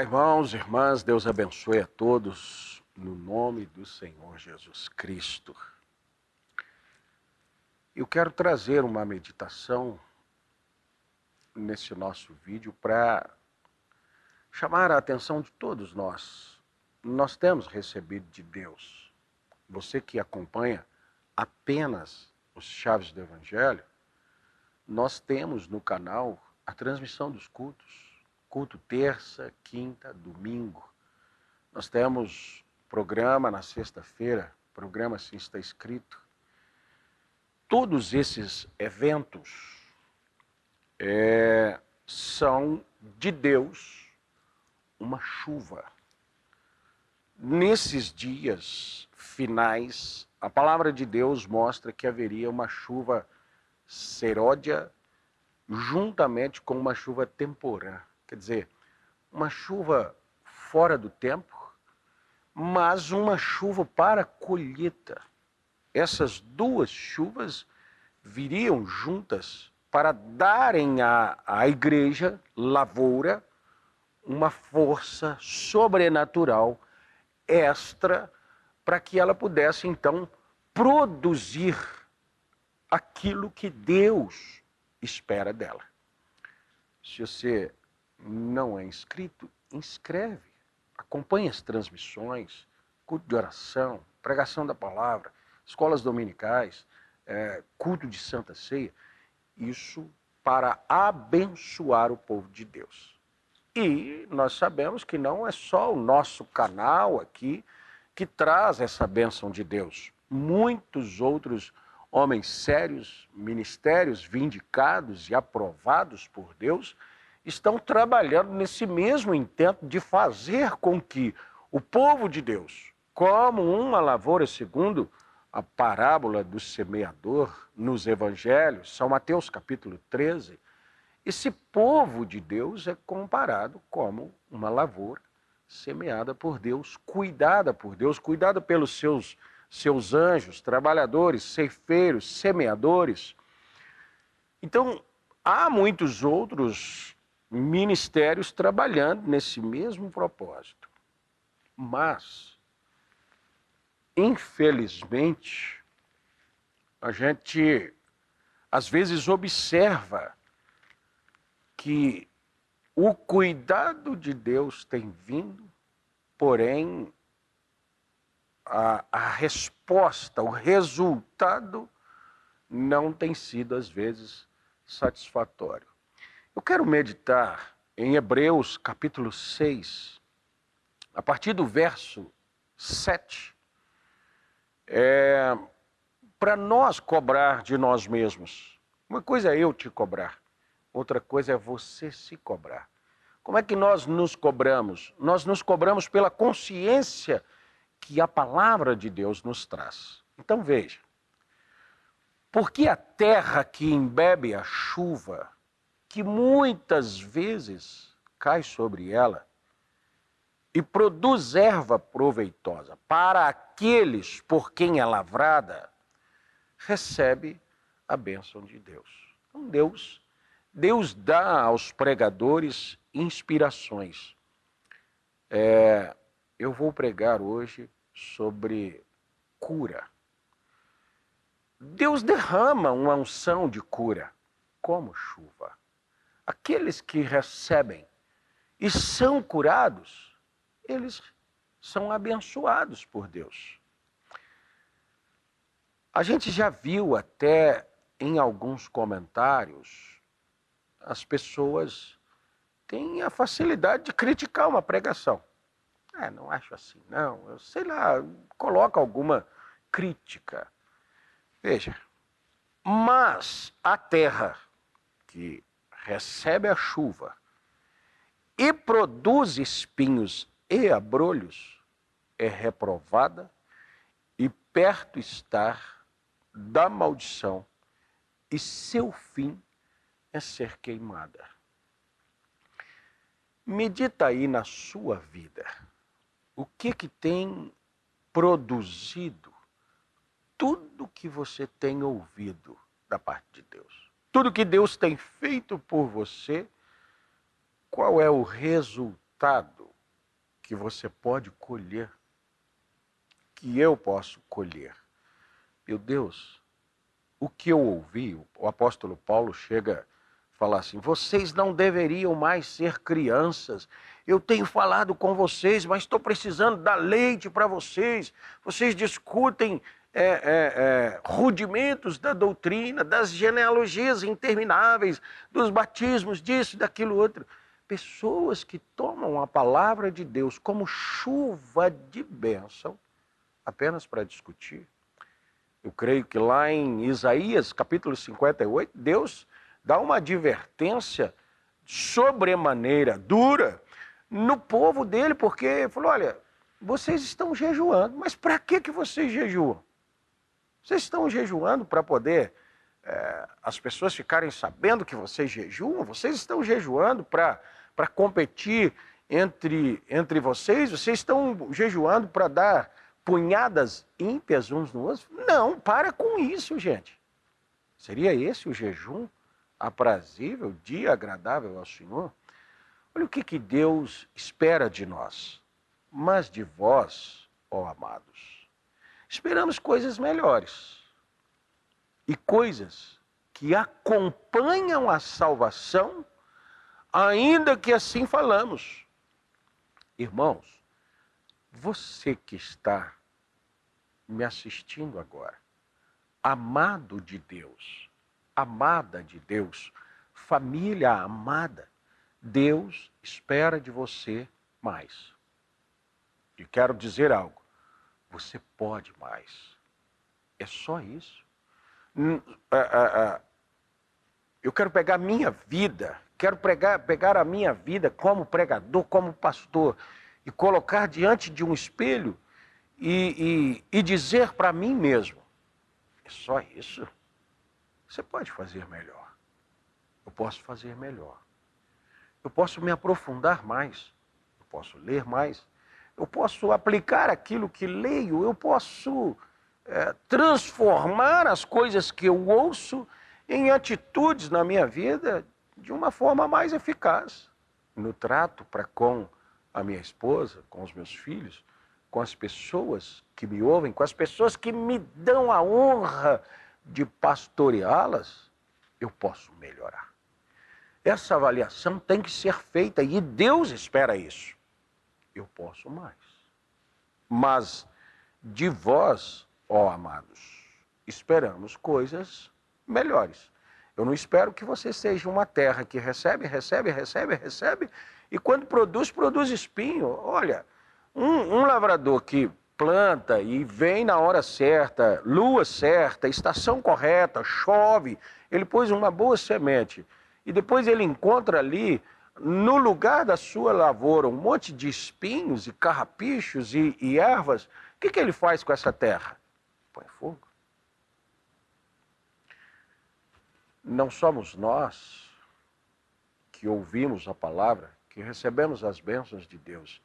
Olá, irmãos, irmãs, Deus abençoe a todos, no nome do Senhor Jesus Cristo. Eu quero trazer uma meditação nesse nosso vídeo para chamar a atenção de todos nós. Nós temos recebido de Deus. Você que acompanha apenas os Chaves do Evangelho, nós temos no canal a transmissão dos cultos. Culto terça, quinta, domingo. Nós temos programa na sexta-feira, programa assim está escrito. Todos esses eventos são de Deus uma chuva. Nesses dias finais, a palavra de Deus mostra que haveria uma chuva seródia juntamente com uma chuva temporã. Quer dizer, uma chuva fora do tempo, mas uma chuva para colheita. Essas duas chuvas viriam juntas para darem à igreja, lavoura, uma força sobrenatural extra para que ela pudesse, então, produzir aquilo que Deus espera dela. Se você não é inscrito, inscreve. Acompanhe as transmissões, culto de oração, pregação da palavra, escolas dominicais, culto de Santa Ceia. Isso para abençoar o povo de Deus. E nós sabemos que não é só o nosso canal aqui que traz essa bênção de Deus. Muitos outros homens sérios, ministérios vindicados e aprovados por Deus, estão trabalhando nesse mesmo intento de fazer com que o povo de Deus, como uma lavoura, segundo a parábola do semeador nos evangelhos, São Mateus capítulo 13, esse povo de Deus é comparado como uma lavoura semeada por Deus, cuidada pelos seus anjos, trabalhadores, ceifeiros, semeadores. Então, há muitos outros ministérios trabalhando nesse mesmo propósito. Mas, infelizmente, a gente às vezes observa que o cuidado de Deus tem vindo, porém, a resposta, o resultado não tem sido, às vezes, satisfatório. Eu quero meditar em Hebreus capítulo 6, a partir do verso 7, para nós cobrar de nós mesmos. Uma coisa é eu te cobrar, outra coisa é você se cobrar. Como é que nós nos cobramos? Nós nos cobramos pela consciência que a palavra de Deus nos traz. Então veja, porque a terra que embebe a chuva, que muitas vezes cai sobre ela e produz erva proveitosa para aqueles por quem é lavrada, recebe a bênção de Deus. Então Deus dá aos pregadores inspirações. Eu vou pregar hoje sobre cura. Deus derrama uma unção de cura como chuva. Aqueles que recebem e são curados, eles são abençoados por Deus. A gente já viu até em alguns comentários, as pessoas têm a facilidade de criticar uma pregação. Não acho assim, não. Eu sei lá, coloca alguma crítica. Veja, mas a terra que recebe a chuva e produz espinhos e abrolhos é reprovada e perto estar da maldição e seu fim é ser queimada. Medita aí na sua vida. O que tem produzido tudo que você tem ouvido da parte de Deus? Tudo que Deus tem feito por você, qual é o resultado que você pode colher, que eu posso colher. Meu Deus, o que eu ouvi, o apóstolo Paulo chega a falar assim: vocês não deveriam mais ser crianças. Eu tenho falado com vocês, mas estou precisando dar leite para vocês. Vocês discutem rudimentos da doutrina, das genealogias intermináveis, dos batismos, disso, daquilo outro. Pessoas que tomam a palavra de Deus como chuva de bênção apenas para discutir. Eu creio que lá em Isaías, capítulo 58, Deus dá uma advertência sobremaneira dura no povo dele, porque falou: olha, vocês estão jejuando, mas para que vocês jejuam? Vocês estão jejuando para poder as pessoas ficarem sabendo que vocês jejuam? Vocês estão jejuando para competir entre vocês? Vocês estão jejuando para dar punhadas ímpias uns nos outros? Não, para com isso, gente. Seria esse o jejum aprazível, dia agradável ao Senhor? Olha o que Deus espera de nós. Mas de vós, ó amados, esperamos coisas melhores e coisas que acompanham a salvação, ainda que assim falamos. Irmãos, você que está me assistindo agora, amado de Deus, amada de Deus, família amada, Deus espera de você mais. E quero dizer algo: você pode mais. É só isso. Eu quero pegar a minha vida, pegar a minha vida como pregador, como pastor, e colocar diante de um espelho e dizer para mim mesmo: é só isso? Você pode fazer melhor. Eu posso fazer melhor. Eu posso me aprofundar mais. Eu posso ler mais. Eu posso aplicar aquilo que leio. Eu posso transformar as coisas que eu ouço em atitudes na minha vida de uma forma mais eficaz. No trato para com a minha esposa, com os meus filhos, com as pessoas que me ouvem, com as pessoas que me dão a honra de pastoreá-las, eu posso melhorar. Essa avaliação tem que ser feita e Deus espera isso. Eu posso mais. Mas de vós, ó amados, esperamos coisas melhores. Eu não espero que você seja uma terra que recebe, e quando produz espinho. Olha, um lavrador que planta e vem na hora certa, lua certa, estação correta, chove, ele pôs uma boa semente e depois ele encontra ali, no lugar da sua lavoura, um monte de espinhos e carrapichos e ervas. O que ele faz com essa terra? Põe fogo. Não somos nós que ouvimos a palavra, que recebemos as bênçãos de Deus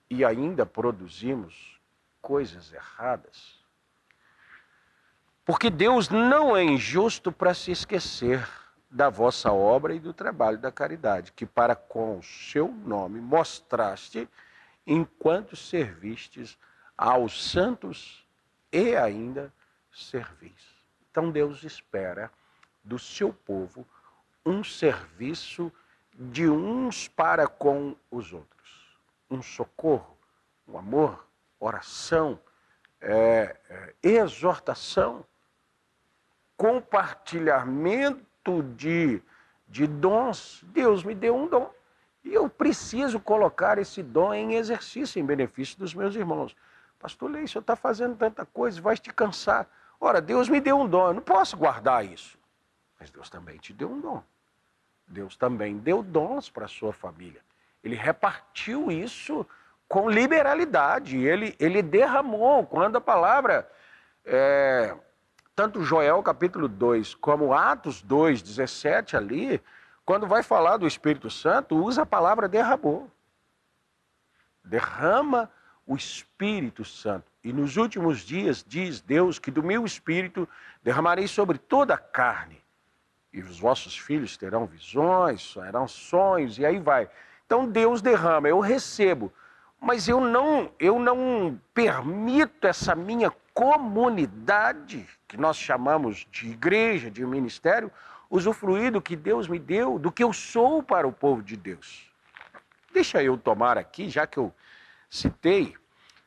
e ainda produzimos coisas erradas. Porque Deus não é injusto para se esquecer da vossa obra e do trabalho da caridade, que para com o seu nome mostraste enquanto servistes aos santos e ainda servis. Então Deus espera do seu povo um serviço de uns para com os outros. Um socorro, um amor, oração, exortação, compartilhamento de dons. Deus me deu um dom e eu preciso colocar esse dom em exercício, em benefício dos meus irmãos. Pastor Lei, o senhor está fazendo tanta coisa, vai te cansar. Ora, Deus me deu um dom, eu não posso guardar isso. Mas Deus também te deu um dom. Deus também deu dons para a sua família. Ele repartiu isso com liberalidade. Ele derramou. Quando a palavra, tanto Joel capítulo 2 como Atos 2, 17 ali, quando vai falar do Espírito Santo, usa a palavra derramou. Derrama o Espírito Santo. E nos últimos dias diz Deus que do meu Espírito derramarei sobre toda a carne. E os vossos filhos terão visões, terão sonhos, e aí vai. Então Deus derrama, eu recebo. mas eu não permito essa minha comunidade, que nós chamamos de igreja, de ministério, usufruir do que Deus me deu, do que eu sou para o povo de Deus. Deixa eu tomar aqui, já que eu citei,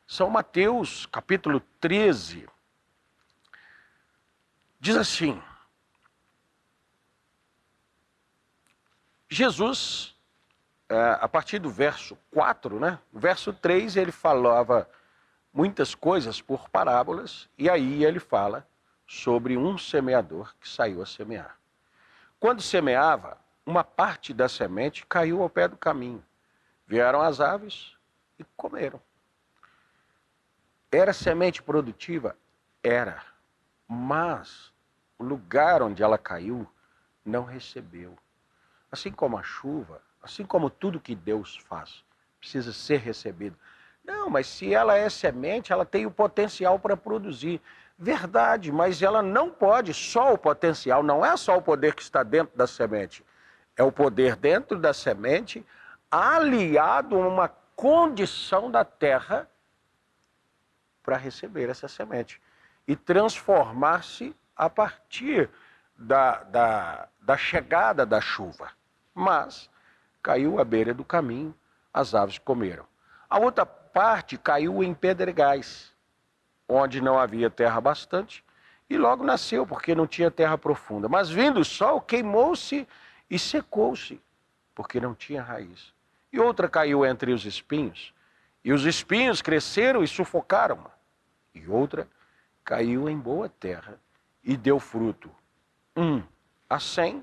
São Mateus, capítulo 13, diz assim: Jesus, a partir do verso 4, né? O verso 3, ele falava muitas coisas por parábolas, e aí ele fala sobre um semeador que saiu a semear. Quando semeava, uma parte da semente caiu ao pé do caminho. Vieram as aves e comeram. Era semente produtiva? Era. Mas o lugar onde ela caiu não recebeu. Assim como a chuva, assim como tudo que Deus faz, precisa ser recebido. Não, mas se ela é semente, ela tem o potencial para produzir. Verdade, mas ela não pode, só o potencial, não é só o poder que está dentro da semente. É o poder dentro da semente, aliado a uma condição da terra para receber essa semente e transformar-se a partir da chegada da chuva. Mas caiu à beira do caminho, as aves comeram. A outra parte caiu em pedregais, onde não havia terra bastante, e logo nasceu, porque não tinha terra profunda. Mas vindo o sol, queimou-se e secou-se, porque não tinha raiz. E outra caiu entre os espinhos, e os espinhos cresceram e sufocaram-a. E outra caiu em boa terra e deu fruto, a 100,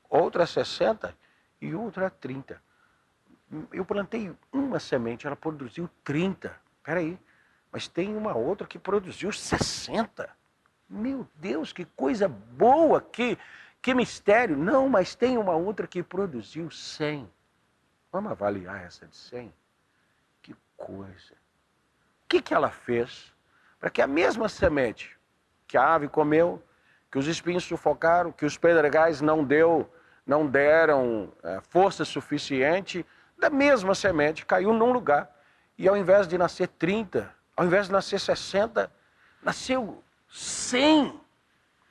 outra a 60 e outra a 30. Eu plantei uma semente, ela produziu 30. Peraí, mas tem uma outra que produziu 60. Meu Deus, que coisa boa, que mistério. Não, mas tem uma outra que produziu 100. Vamos avaliar essa de 100? Que coisa. O que ela fez para que a mesma semente que a ave comeu, que os espinhos sufocaram, que os pedregais não deram força suficiente, da mesma semente caiu num lugar. E ao invés de nascer 30, ao invés de nascer 60, nasceu 100.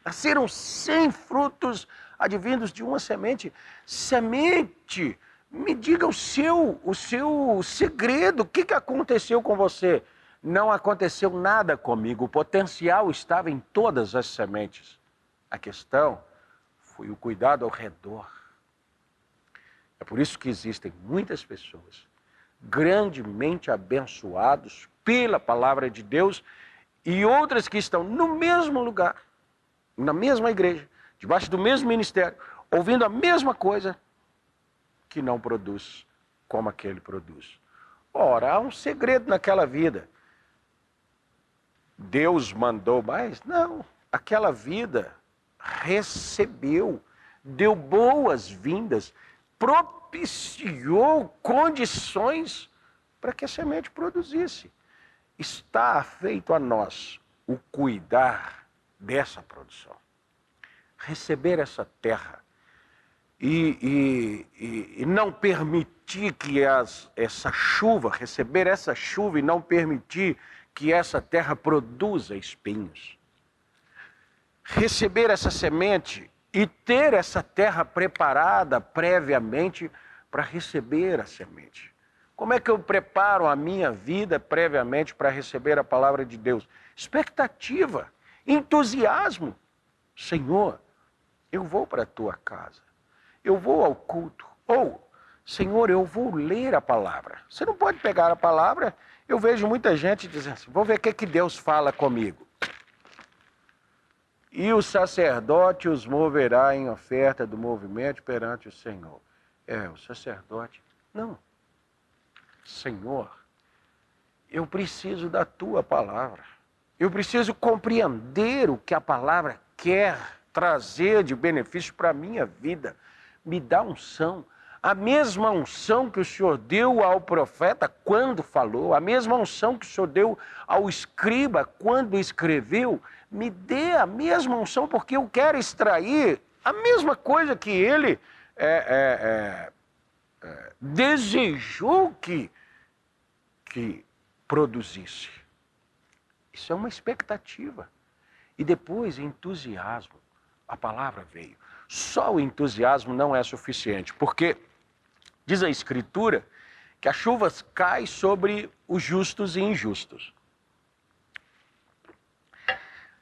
Nasceram 100 frutos advindos de uma semente. Semente, me diga o seu segredo. O que aconteceu com você? Não aconteceu nada comigo. O potencial estava em todas as sementes. A questão foi o cuidado ao redor. É por isso que existem muitas pessoas grandemente abençoados pela palavra de Deus e outras que estão no mesmo lugar, na mesma igreja, debaixo do mesmo ministério, ouvindo a mesma coisa, que não produz como aquele produz. Ora, há um segredo naquela vida. Deus mandou mais? Não. Aquela vida recebeu, deu boas-vindas, propiciou condições para que a semente produzisse. Está feito a nós o cuidar dessa produção, receber essa terra e não permitir que essa chuva, receber essa chuva e não permitir que essa terra produza espinhos. Receber essa semente e ter essa terra preparada previamente para receber a semente. Como é que eu preparo a minha vida previamente para receber a palavra de Deus? Expectativa, entusiasmo. Senhor, eu vou para a tua casa, eu vou ao culto. Ou, Senhor, eu vou ler a palavra. Você não pode pegar a palavra. Eu vejo muita gente dizendo assim, vou ver o que Deus fala comigo. E o sacerdote os moverá em oferta do movimento perante o Senhor. O sacerdote. Não. Senhor, eu preciso da tua palavra. Eu preciso compreender o que a palavra quer trazer de benefício para a minha vida. Me dá unção. A mesma unção que o Senhor deu ao profeta quando falou, a mesma unção que o Senhor deu ao escriba quando escreveu, me dê a mesma unção, porque eu quero extrair a mesma coisa que ele desejou que que produzisse. Isso é uma expectativa. E depois, entusiasmo. A palavra veio. Só o entusiasmo não é suficiente, porque diz a Escritura que as chuvas caem sobre os justos e injustos.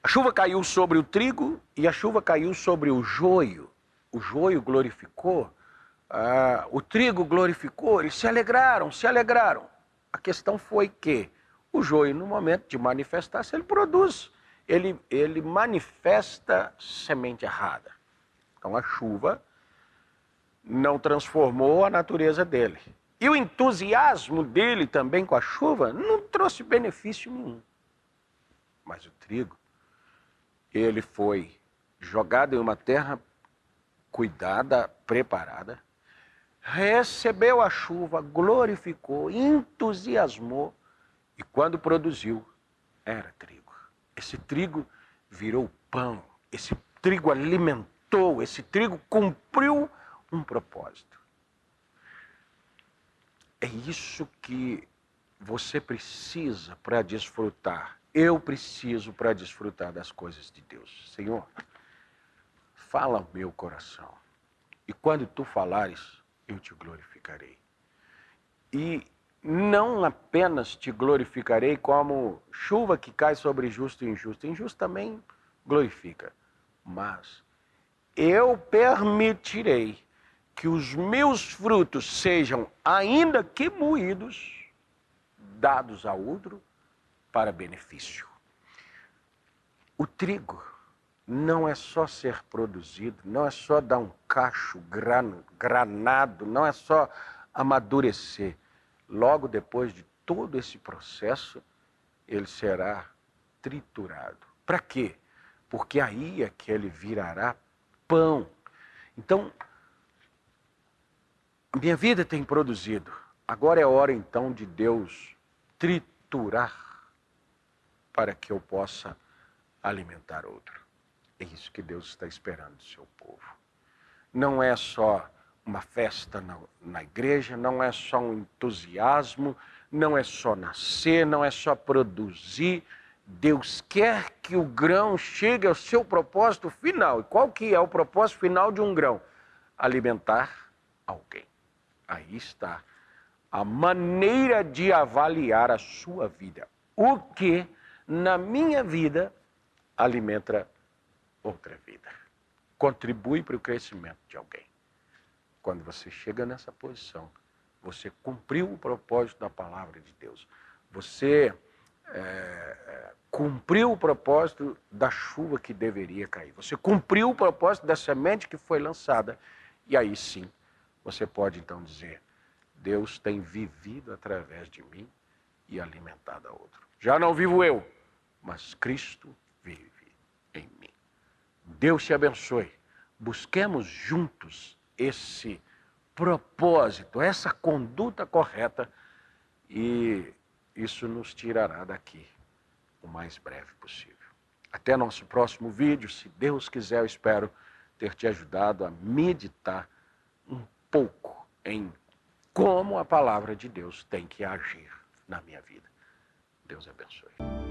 A chuva caiu sobre o trigo e a chuva caiu sobre o joio. O joio glorificou, o trigo glorificou, eles se alegraram, se alegraram. A questão foi que o joio, no momento de manifestar-se, ele produz, ele manifesta semente errada. Então a chuva não transformou a natureza dele. E o entusiasmo dele também com a chuva não trouxe benefício nenhum. Mas o trigo, ele foi jogado em uma terra cuidada, preparada, recebeu a chuva, glorificou, entusiasmou, e quando produziu, era trigo. Esse trigo virou pão, esse trigo alimentou, esse trigo cumpriu um propósito. É isso que você precisa para desfrutar. Eu preciso para desfrutar das coisas de Deus. Senhor, fala ao meu coração. E quando tu falares, eu te glorificarei. E não apenas te glorificarei como chuva que cai sobre justo e injusto. Injusto também glorifica. Mas eu permitirei que os meus frutos sejam, ainda que moídos, dados a outro para benefício. O trigo não é só ser produzido, não é só dar um cacho granado, não é só amadurecer. Logo depois de todo esse processo, ele será triturado. Para quê? Porque aí é que ele virará pão. Então, a minha vida tem produzido. Agora é hora então de Deus triturar para que eu possa alimentar outro. É isso que Deus está esperando do seu povo. Não é só uma festa na igreja, não é só um entusiasmo, não é só nascer, não é só produzir. Deus quer que o grão chegue ao seu propósito final. E qual que é o propósito final de um grão? Alimentar alguém. Aí está a maneira de avaliar a sua vida. O que na minha vida alimenta outra vida. Contribui para o crescimento de alguém. Quando você chega nessa posição, você cumpriu o propósito da palavra de Deus. Você cumpriu o propósito da chuva que deveria cair. Você cumpriu o propósito da semente que foi lançada. E aí sim, você pode então dizer, Deus tem vivido através de mim e alimentado a outro. Já não vivo eu, mas Cristo vive em mim. Deus te abençoe. Busquemos juntos esse propósito, essa conduta correta, e isso nos tirará daqui o mais breve possível. Até nosso próximo vídeo, se Deus quiser, eu espero ter te ajudado a meditar um pouco em como a palavra de Deus tem que agir na minha vida. Deus abençoe.